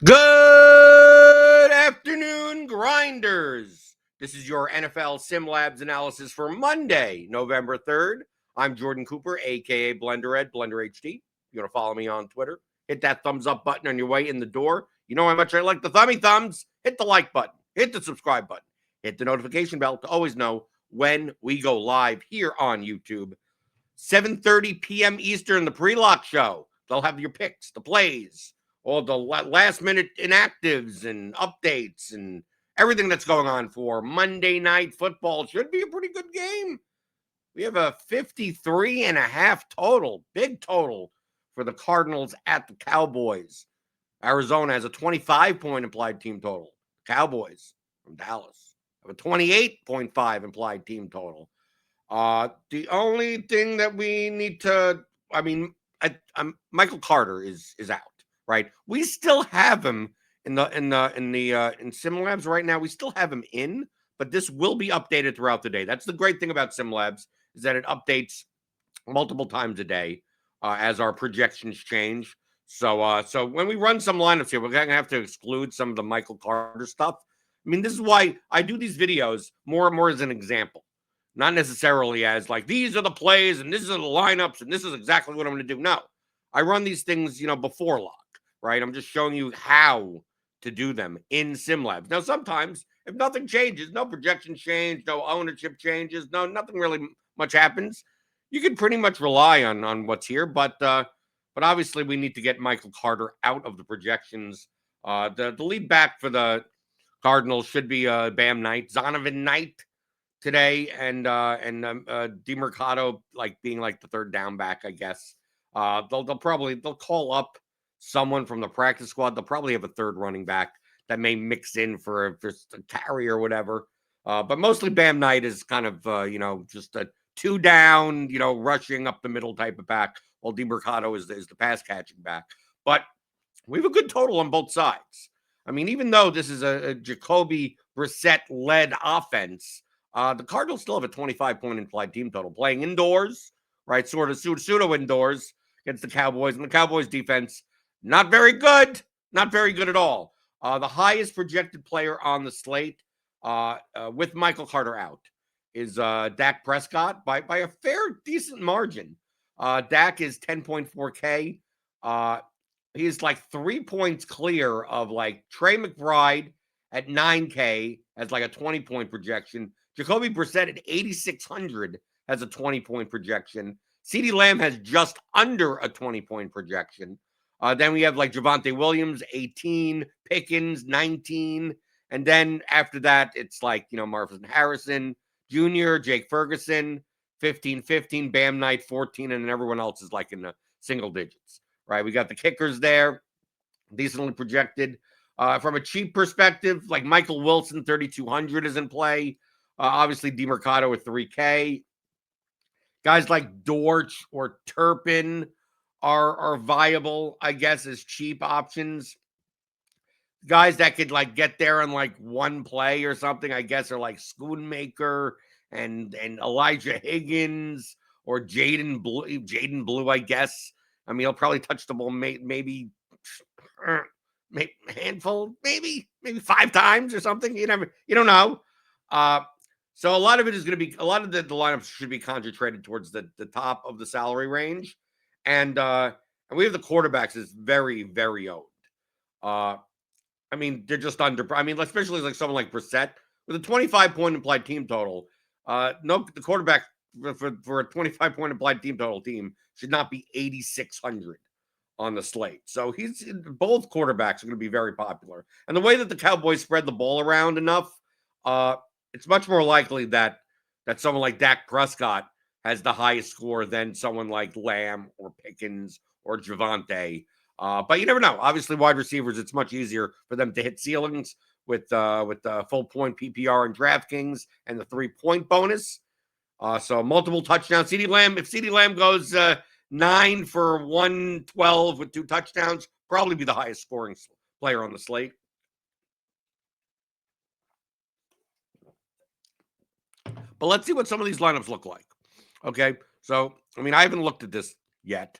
Good afternoon, Grinders. This is your NFL SimLabs analysis for Monday, November 3rd. I'm Jordan Cooper, aka BlenderHD, BlenderHD. You want to follow me on Twitter? Hit that thumbs up button on your way in the door. You know how much I like the thummy thumbs. Hit the like button. Hit the subscribe button. Hit the notification bell to always know when we go live here on YouTube. 7:30 p.m. Eastern, the pre-lock show. They'll have your picks, the plays, all the last-minute inactives and updates and everything that's going on for Monday Night Football. Should be a pretty good game. We have a 53.5 total, big total for the Cardinals at the Cowboys. Arizona has a 25-point implied team total. Cowboys from Dallas have a 28.5 implied team total. The only thing that we need to, Michael Carter is out, right? We still have him in SimLabs right now. We still have him in, but this will be updated throughout the day. That's the great thing about SimLabs, is that it updates multiple times a day as our projections change. So when we run some lineups here, we're gonna have to exclude some of the Michael Carter stuff. I mean, this is why I do these videos more and more as an example, not necessarily as like, these are the plays and this is the lineups and this is exactly what I'm going to do. No, I run these things, before lock, right? I'm just showing you how to do them in SimLabs. Now, sometimes if nothing changes, no projections change, no ownership changes, nothing really much happens, you can pretty much rely on what's here. But obviously we need to get Michael Carter out of the projections. The lead back for the Cardinals should be Bam Knight, Zonovan Knight today, and DeMercado like being like the third down back, I guess. They'll call up someone from the practice squad. They'll probably have a third running back that may mix in for just a carry or whatever. But mostly Bam Knight is kind of just a two down, rushing up the middle type of back, while DeMercado is the pass catching back. But we have a good total on both sides. I mean, even though this is a Jacoby Brissett-led offense, the Cardinals still have a 25-point implied team total, playing indoors, right? Sort of pseudo indoors against the Cowboys. And the Cowboys defense, not very good. Not very good at all. The highest projected player on the slate with Michael Carter out is Dak Prescott by a fair, decent margin. Dak is 10.4K. He's like 3 points clear of like Trey McBride at 9K as like a 20-point projection. Jacoby Brissett at 8,600 has a 20-point projection. CeeDee Lamb has just under a 20-point projection. Then we have like Javonte Williams, 18, Pickens, 19. And then after that, it's like, Marvin Harrison Jr., Jake Ferguson, 15, Bam Knight, 14, and then everyone else is like in the single digits, right? We got the kickers there, decently projected. From a cheap perspective, like Michael Wilson, 3,200 is in play. Obviously, DeMercado at 3K. Guys like Dortch or Turpin are viable, I guess, as cheap options. Guys that could like get there on like one play or something, I guess, are like Schoonmaker and Elijah Higgins or Jaden Blue, I guess. I mean, he'll probably touch the ball maybe a handful, maybe 5 times or something. You don't know. So a lot of it is going to be, a lot of the lineups should be concentrated towards the top of the salary range. And we have the quarterbacks is very, very owned. I mean, they're just under, especially like someone like Brissett with a 25-point implied team total. The quarterback for a 25-point implied team total team should not be 8,600 on the slate. So both quarterbacks are going to be very popular. And the way that the Cowboys spread the ball around enough, it's much more likely that someone like Dak Prescott has the highest score than someone like Lamb or Pickens or Javonte. But you never know. Obviously, wide receivers, it's much easier for them to hit ceilings with full point PPR and DraftKings and the 3-point bonus. So multiple touchdowns. If CeeDee Lamb goes 9 for 112 with 2 touchdowns, probably be the highest scoring player on the slate. But let's see what some of these lineups look like. Okay, so I haven't looked at this yet.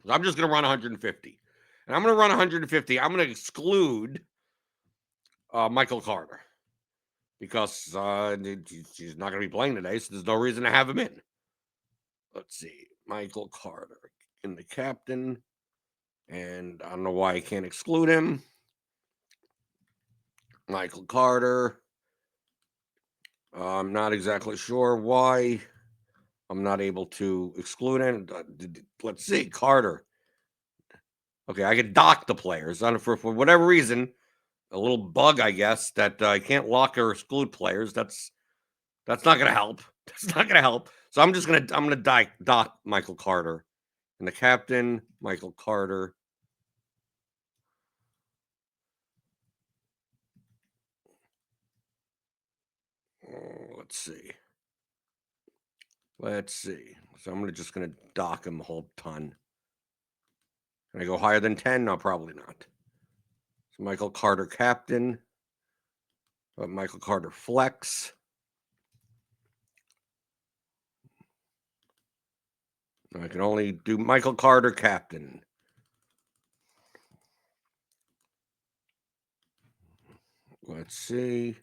So I'm just going to run 150. And And I'm going to run 150. I'm going to exclude Michael Carter because he's not going to be playing today, so there's no reason to have him in. Let's see. Michael Carter in the captain. And I don't know why I can't exclude him. Michael Carter. I'm not exactly sure why I'm not able to exclude him. Let's see. Carter. Okay, I can dock the players. For whatever reason, a little bug, I guess, that I can't lock or exclude players. That's not going to help. That's not going to help. So I'm going to dock Michael Carter. And the captain, Michael Carter. Let's see. So I'm just going to dock him a whole ton. Can I go higher than 10? No, probably not. So Michael Carter captain. Michael Carter flex. I can only do Michael Carter captain. Let's see.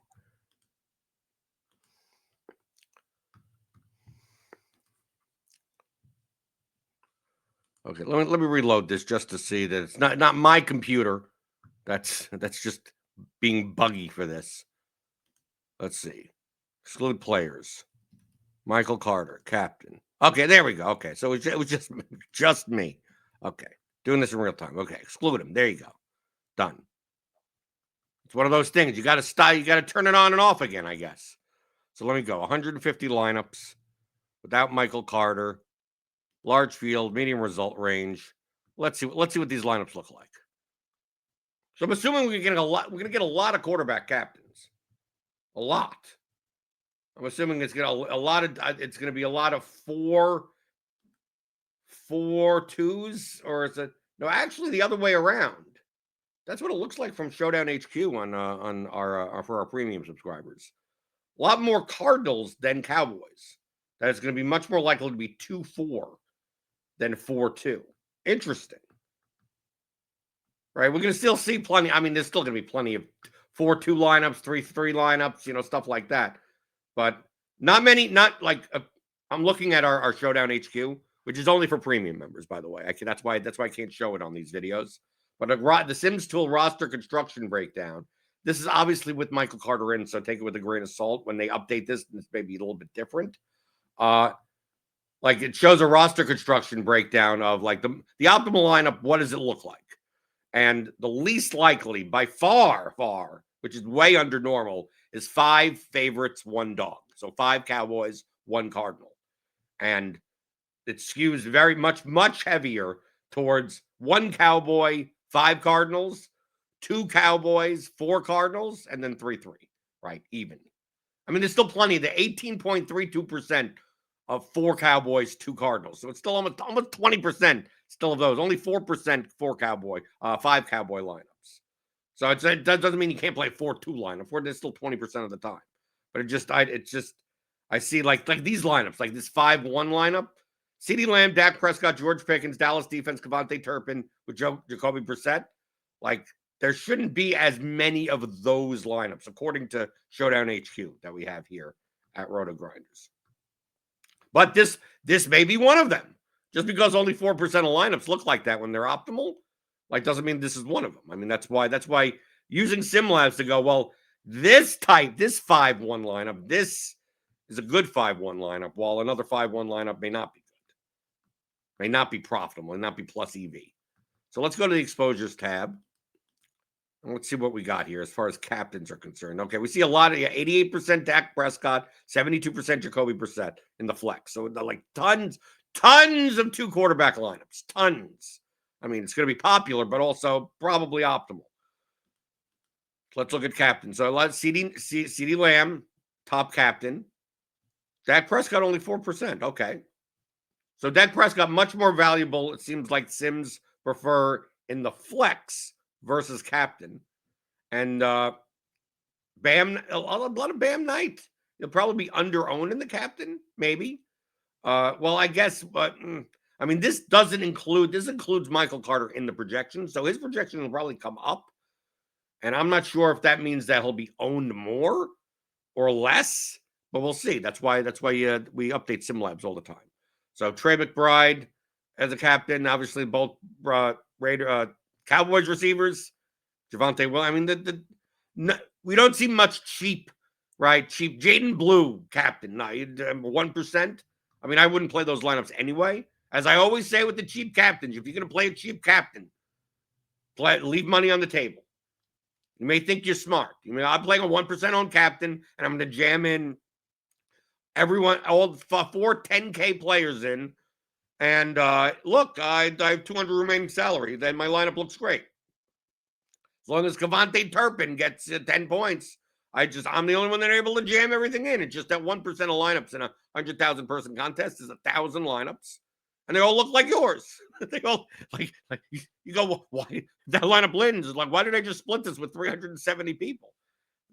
Okay, let me reload this just to see that it's not my computer. That's just being buggy for this. Let's see. Exclude players. Michael Carter, captain. Okay, there we go. Okay, so it was just me. Okay, doing this in real time. Okay, exclude him. There you go. Done. It's one of those things. You got to stop. You got to turn it on and off again, I guess. So let me go. 150 lineups without Michael Carter. Large field, medium result range. Let's see what these lineups look like. So I'm assuming we're getting a lot. We're going to get a lot of quarterback captains. A lot. I'm assuming it's going to a lot of. It's going to be a lot of 4-2s, or is it no? Actually, the other way around. That's what it looks like from Showdown HQ on our for our premium subscribers. A lot more Cardinals than Cowboys. That it's going to be much more likely to be 2-4 than 4-2. Interesting. Right? We're going to still see plenty. I mean, there's still going to be plenty of 4-2 lineups, 3-3 lineups, stuff like that. But not many, not like I'm looking at our Showdown HQ, which is only for premium members, by the way. That's why I can't show it on these videos. But the Sims Tool roster construction breakdown. This is obviously with Michael Carter in, so take it with a grain of salt. When they update this, it's maybe a little bit different. Like it shows a roster construction breakdown of like the optimal lineup. What does it look like? And the least likely, by far, which is way under normal, is 5 favorites, 1 dog. So 5 Cowboys, 1 Cardinal. And it skews very much heavier towards 1 Cowboy, 5 Cardinals, 2 Cowboys, 4 Cardinals, and then 3-3, right? Even. I mean, there's still plenty. The 18.32% of 4 Cowboys, 2 Cardinals. So it's still almost 20% still of those. Only 4% 5 Cowboy lineups. So that doesn't mean you can't play a 4-2 lineup. It's still 20% of the time. But I see like these lineups, like this 5-1 lineup. CeeDee Lamb, Dak Prescott, George Pickens, Dallas defense, Kevontae Turpin with Jacoby Brissett. Like there shouldn't be as many of those lineups, according to Showdown HQ that we have here at RotoGrinders. But this may be one of them. Just because only 4% of lineups look like that when they're optimal, like doesn't mean this is one of them. I mean, that's why using SimLabs to go, well, this 5-1 lineup, this is a good 5-1 lineup, while another 5-1 lineup may not be good, may not be profitable, may not be plus EV. So let's go to the exposures tab. And let's see what we got here as far as captains are concerned. Okay, we see a lot of 88% Dak Prescott, 72% Jacoby Brissett in the flex. So like tons of 2 quarterback lineups. Tons. I mean, it's going to be popular, but also probably optimal. Let's look at captain. So let's CeeDee Lamb, top captain. Dak Prescott only 4%. Okay. So Dak Prescott much more valuable. It seems like Sims prefer in the flex versus captain. And Bam, a lot of Bam Knight. He'll probably be under-owned in the captain, maybe. Well, I guess, but I mean, this includes Michael Carter in the projection, so his projection will probably come up. And I'm not sure if that means that he'll be owned more or less, but we'll see. That's why we update SimLabs all the time. So Trey McBride as a captain, obviously both Cowboys receivers, Javonte Will. I mean, we don't see much cheap, right? Cheap Jaden Blue captain. No, 1%. I mean, I wouldn't play those lineups anyway. As I always say with the cheap captains, if you're going to play a cheap captain, leave money on the table. You may think you're smart. I'm playing a 1% on captain, and I'm going to jam in everyone, all 4 10K players in. And look, I have 200 remaining salary. Then my lineup looks great. As long as Cavante Turpin gets 10 points, I'm the only one that are able to jam everything in. It's just that 1% of lineups in a 100,000 person contest is 1,000 lineups, and they all look like yours. They all like you go, why that lineup wins? Is like, why did I just split this with 370 people?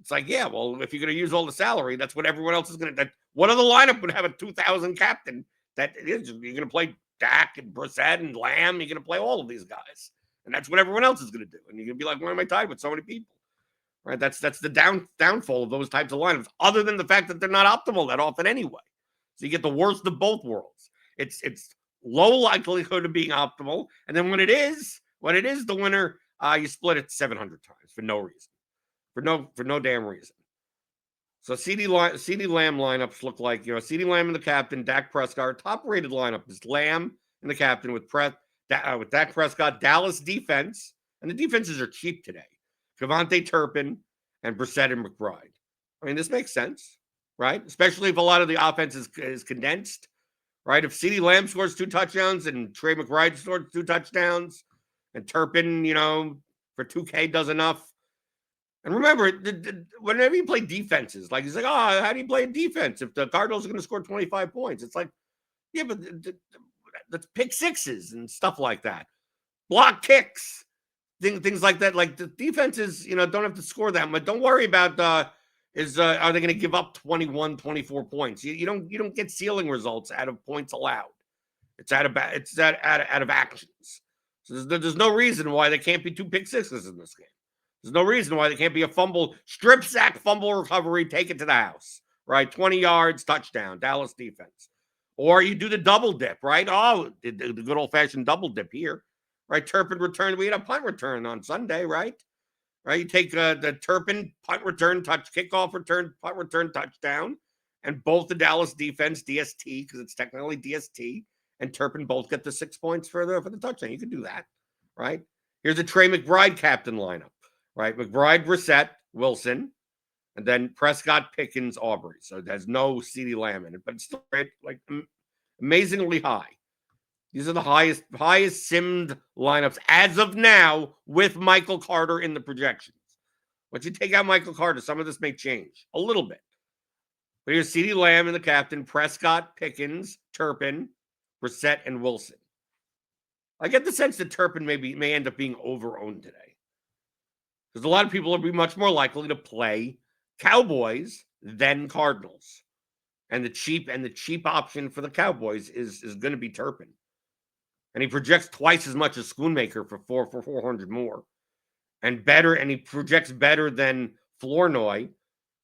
It's like, yeah, well, if you're going to use all the salary, that's what everyone else is going to. What other lineup would have a 2,000 captain? That is, you're going to play Dak and Brissett and Lamb. You're going to play all of these guys. And that's what everyone else is going to do. And you're going to be like, why am I tied with so many people? Right? That's the downfall of those types of lineups, other than the fact that they're not optimal that often anyway. So you get the worst of both worlds. It's low likelihood of being optimal. And then when it is the winner, you split it 700 times for no reason. For no damn reason. So CeeDee Lamb lineups look like, CeeDee Lamb and the captain, Dak Prescott. Top-rated lineup is Lamb and the captain with Dak Prescott, Dallas defense, and the defenses are cheap today. Cavante Turpin and Brissett and McBride. I mean, this makes sense, right? Especially if a lot of the offense is condensed, right? If CeeDee Lamb scores 2 touchdowns and Trey McBride scores 2 touchdowns and Turpin, for 2K does enough. And remember, whenever you play defenses, like he's like, oh, how do you play a defense if the Cardinals are going to score 25 points? It's like, yeah, but that's pick sixes and stuff like that. Block kicks, things like that. Like the defenses, don't have to score that much. Don't worry about are they going to give up 21, 24 points? You don't get ceiling results out of points allowed. It's out of actions. So there's no reason why there can't be 2 pick sixes in this game. There's no reason why there can't be a strip sack, fumble recovery, take it to the house, right? 20 yards, touchdown, Dallas defense. Or you do the double dip, right? Oh, the good old-fashioned double dip here, right? Turpin return. We had a punt return on Sunday, right? Right? You take the Turpin punt return, kickoff return, punt return, touchdown, and both the Dallas defense, DST, because it's technically DST, and Turpin both get the 6 points for the touchdown. You can do that, right? Here's a Trey McBride captain lineup. Right, McBride, Brissett, Wilson, and then Prescott, Pickens, Aubrey. So it has no CeeDee Lamb in it, but it's still like amazingly high. These are the highest simmed lineups as of now with Michael Carter in the projections. Once you take out Michael Carter, some of this may change a little bit. But here's CeeDee Lamb and the captain, Prescott, Pickens, Turpin, Brissett, and Wilson. I get the sense that Turpin may end up being over-owned today. Because a lot of people will be much more likely to play Cowboys than Cardinals. And the cheap option for the Cowboys is going to be Turpin. And he projects twice as much as Schoonmaker for 400 more. And he projects better than Flournoy,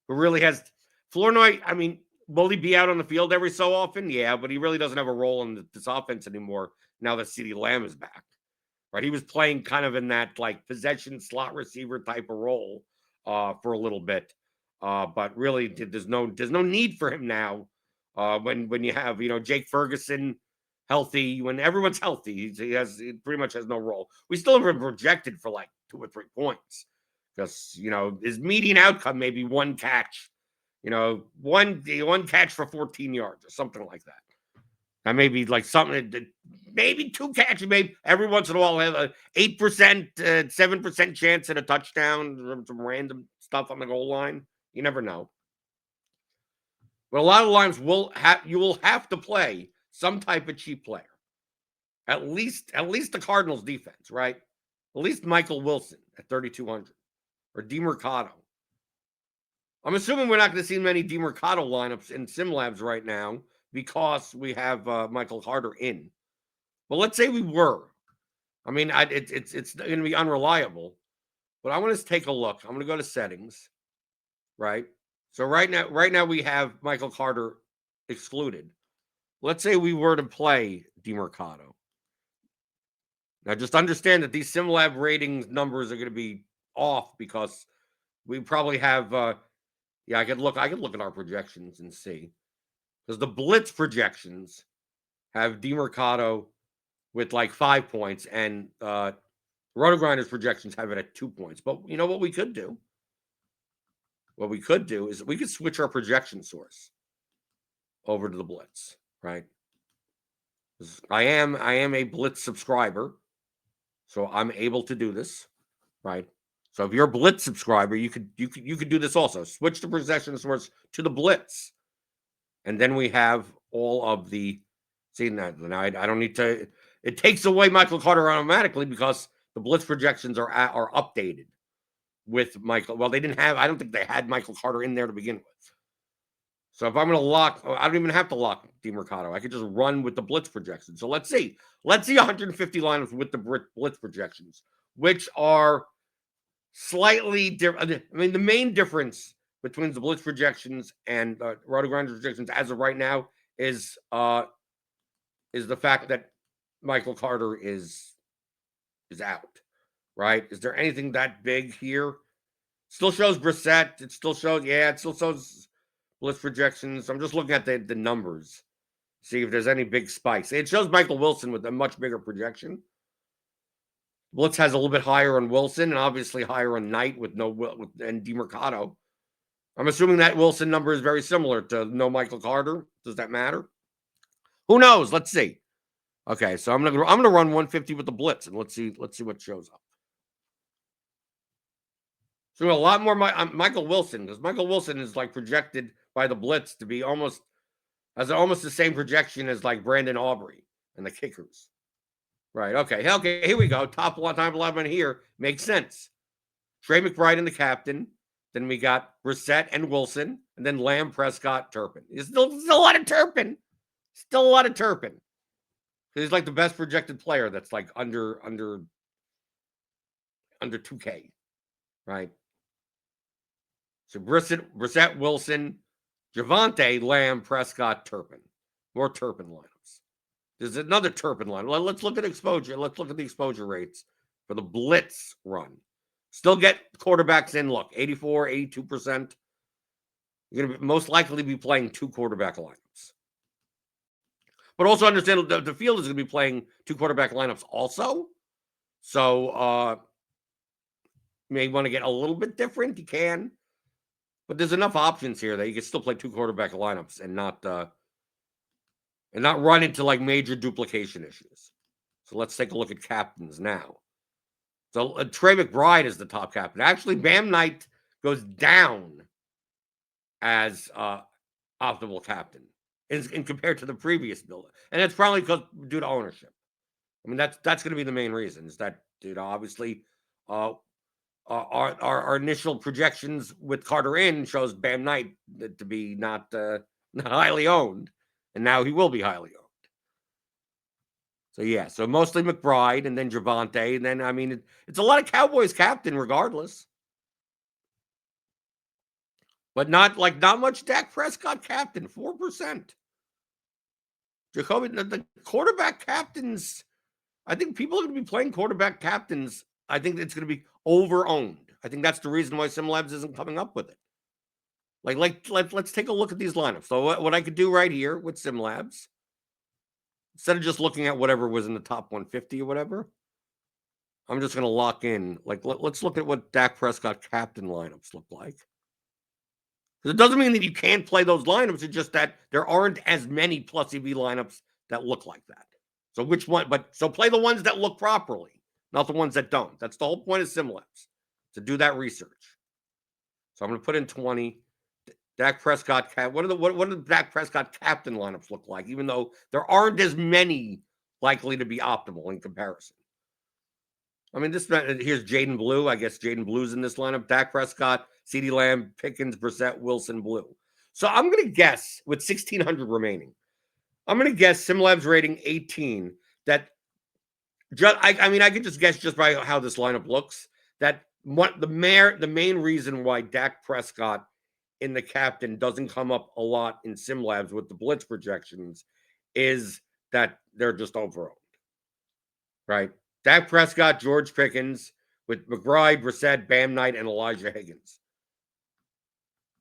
who really has Flournoy, I mean, will he be out on the field every so often? Yeah, but he really doesn't have a role in this offense anymore now that CeeDee Lamb is back. Right, he was playing kind of in that like possession slot receiver type of role for a little bit, but really there's no need for him now. When you have Jake Ferguson healthy, when everyone's healthy, he pretty much has no role. We still have him projected for like 2 or 3 points because his median outcome may be 1 catch, one catch for 14 yards or something like that. That may be like something that maybe 2 catches, maybe every once in a while have a 8%, 7% chance at a touchdown, some random stuff on the goal line. You never know. But a lot of lines you will have to play some type of cheap player. At least the Cardinals defense, right? At least Michael Wilson at 3,200 or DeMercado. I'm assuming we're not going to see many DeMercado lineups in SimLabs right now, because we have Michael Carter in. But let's say we were. I mean, it's going to be unreliable. But I want to take a look. I'm going to go to settings, right? So right now we have Michael Carter excluded. Let's say we were to play DeMercado. Now, just understand that these SimLab ratings numbers are going to be off because we probably have. Yeah, I could look at our projections and see, because the blitz projections have DeMercado with like 5 points, and RotoGrinders projections have it at 2 points. But you know what we could do? What we could do is we could switch our projection source over to the blitz, right? I am a blitz subscriber, so I'm able to do this, right? So if you're a blitz subscriber, you could do this also. Switch the projection source to the blitz, and then we have all of the. See, now I don't need to. It takes away Michael Carter automatically because the blitz projections are updated with Michael. Well, they didn't have. I don't think they had Michael Carter in there to begin with. So if I'm going to lock, I don't even have to lock DeMercado. I could just run with the blitz projection. So let's see 150 lineups with the blitz projections, which are slightly different. I mean, the main difference between the blitz projections and RotoGrinders projections as of right now is the fact that Michael Carter is out, right? Is there anything that big here? Still shows Brissett. It still shows blitz projections. I'm just looking at the numbers, see if there's any big spikes. It shows Michael Wilson with a much bigger projection. Blitz has a little bit higher on Wilson and obviously higher on Knight and DeMercado. I'm assuming that Wilson number is very similar to no Michael Carter. Does that matter? Who knows? Let's see. Okay, so I'm gonna run 150 with the blitz, and let's see what shows up. So a lot more Michael Wilson, because Michael Wilson is like projected by the blitz to be almost the same projection as like Brandon Aubrey and the kickers. Right. Okay, here we go. Top 11 here. Makes sense. Trey McBride and the captain. Then we got Brissett and Wilson. And then Lamb, Prescott, Turpin. There's still a lot of Turpin. Still a lot of Turpin. He's like the best projected player that's like under 2K. Right. So Brissett, Wilson, Javonte, Lamb, Prescott, Turpin. More Turpin lineups. There's another Turpin line. Let's look at exposure. Let's look at the exposure rates for the blitz run. Still get quarterbacks in. Look, 84, 82%. You're going to most likely be playing 2 quarterback lineups. But also understand the field is going to be playing 2 quarterback lineups also. So you may want to get a little bit different. You can. But there's enough options here that you can still play 2 quarterback lineups and not run into like major duplication issues. So let's take a look at captains now. So Trey McBride is the top captain. Actually, Bam Knight goes down as optimal captain in compared to the previous build, and it's probably due to ownership. I mean, that's going to be the main reason. Is that obviously our initial projections with Carter in shows Bam Knight to be not highly owned, and now he will be highly owned. So yeah, so mostly McBride and then Javonte, and then I mean it's a lot of Cowboys captain regardless, but not much Dak Prescott captain, 4%. Jacoby, the quarterback captains. I think people are going to be playing quarterback captains. I think it's going to be over-owned. I think that's the reason why SimLabs isn't coming up with it. Let's take a look at these lineups. So what I could do right here with SimLabs, instead of just looking at whatever was in the top 150 or whatever, I'm just going to lock in. Let's look at what Dak Prescott captain lineups look like. Because it doesn't mean that you can't play those lineups. It's just that there aren't as many plus EV lineups that look like that. So which one? So play the ones that look properly, not the ones that don't. That's the whole point of SimLabs, to do that research. So I'm going to put in 20. Dak Prescott. What do the Dak Prescott captain lineups look like? Even though there aren't as many likely to be optimal in comparison. I mean, here's Jaden Blue. I guess Jaden Blue's in this lineup. Dak Prescott, CeeDee Lamb, Pickens, Brissett, Wilson, Blue. So I'm going to guess with 1,600 remaining. I'm going to guess SimLabs rating 18 that I could just guess just by how this lineup looks that the main reason why Dak Prescott in the captain doesn't come up a lot in SimLabs with the blitz projections is that they're just overowned, right? Dak Prescott, George Pickens with McBride, Brissett, Bam Knight, and Elijah Higgins.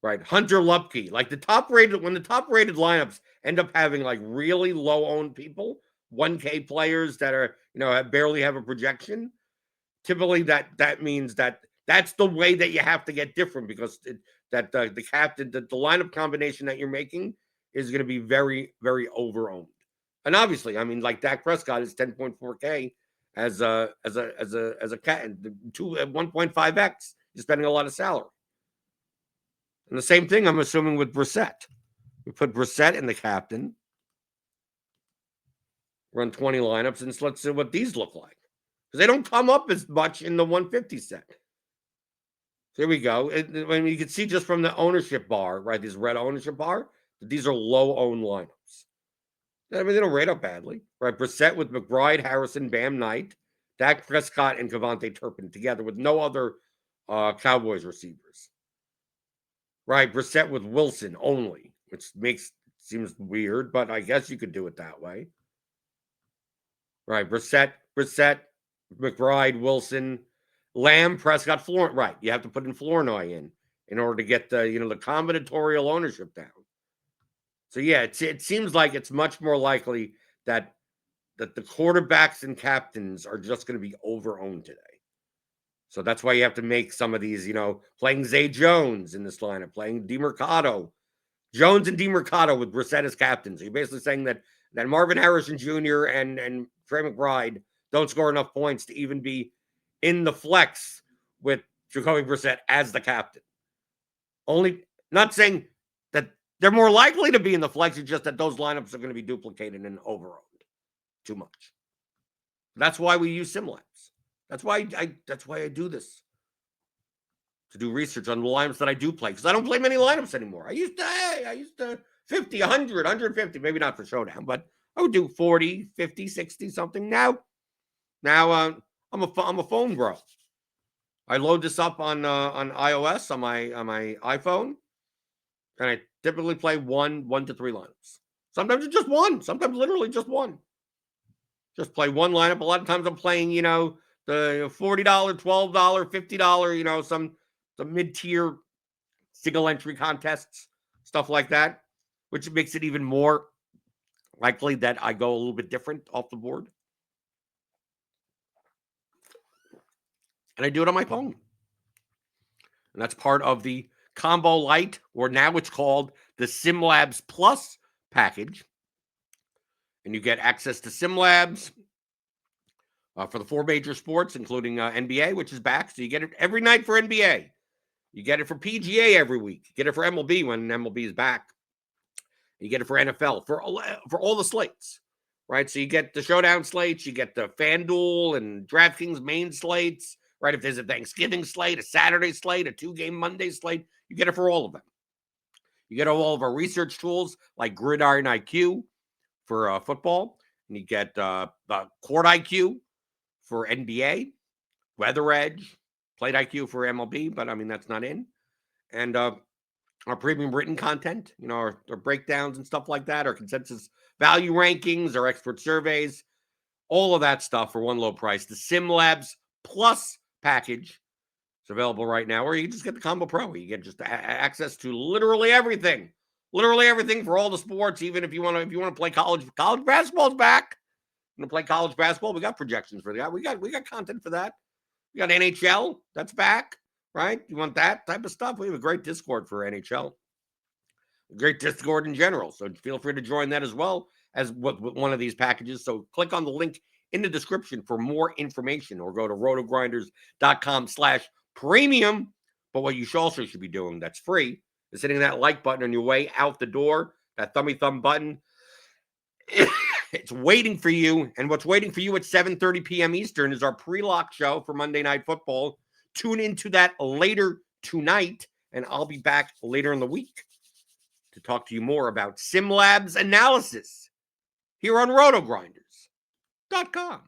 Right, Hunter Lupke, like when the top rated lineups end up having like really low owned people, 1K players that are barely have a projection. Typically, that means that's the way that you have to get different because the captain, the lineup combination that you're making is going to be very very overowned. And obviously, I mean, like Dak Prescott is 10.4K as a cat, 1.5x. You're spending a lot of salary. And the same thing, I'm assuming, with Brissett. We put Brissett in the captain, run 20 lineups, and let's see what these look like. Because they don't come up as much in the 150 set. Here we go. You can see just from the ownership bar, right, this red ownership bar, that these are low-owned lineups. I mean, they don't rate up badly. Right, Brissett with McBride, Harrison, Bam Knight, Dak Prescott, and Kevontae Turpin together with no other Cowboys receivers. Right, Brissett with Wilson only, which seems weird, but I guess you could do it that way. Right, Brissett, McBride, Wilson, Lamb, Prescott, Flournoy. Right, you have to put in Flournoy in order to get the the combinatorial ownership down. So yeah, it seems like it's much more likely that the quarterbacks and captains are just going to be overowned today. So that's why you have to make some of these, playing Zay Jones in this lineup, playing DeMercado. Jones and DeMercado with Brissett as captains. So you're basically saying that Marvin Harrison Jr. and Trey McBride don't score enough points to even be in the flex with Jacoby Brissett as the captain. Only not saying that they're more likely to be in the flex, it's just that those lineups are going to be duplicated and overowned too much. That's why we use SimLabs. That's why I do this, to do research on the lineups that I do play, because I don't play many lineups anymore. I used to 50, 100, 150, maybe not for showdown, but I would do 40, 50, 60 something. Now I'm a phone bro. I load this up on iOS on my iPhone, and I typically play 1 to 3 lineups. Sometimes it's just one. Sometimes literally just one. Just play one lineup. A lot of times I'm playing, the $40, $12, $50, some mid-tier single entry contests, stuff like that, which makes it even more likely that I go a little bit different off the board. And I do it on my phone. And that's part of the Combo Lite, or now it's called the SimLabs Plus package. And you get access to SimLabs for the 4 major sports, including NBA, which is back. So you get it every night for NBA. You get it for PGA every week. You get it for MLB when MLB is back. You get it for NFL, for all the slates, right? So you get the showdown slates, you get the FanDuel and DraftKings main slates, right? If there's a Thanksgiving slate, a Saturday slate, a 2-game Monday slate, you get it for all of them. You get all of our research tools like Gridiron IQ for football, and you get the Court IQ for NBA, Weather Edge, Plate IQ for MLB, but I mean, that's not in. And our premium written content, our breakdowns and stuff like that, our consensus value rankings, our expert surveys, all of that stuff for one low price. The SimLabs Plus package is available right now, or you can just get the Combo Pro. You get just access to literally everything for all the sports. Even if you want to play college basketball's back. You want to play college basketball? We got projections for that. We got content for that. We got NHL, that's back, right? You want that type of stuff? We have a great Discord for NHL, a great Discord in general. So feel free to join that as well as one of these packages. So click on the link in the description for more information, or go to rotogrinders.com/premium. But what you also should be doing that's free is hitting that like button on your way out the door, that thumb button. It's waiting for you. And what's waiting for you at 7:30 p.m. Eastern is our pre-lock show for Monday Night Football. Tune into that later tonight, and I'll be back later in the week to talk to you more about SimLabs analysis here on RotoGrinders.com.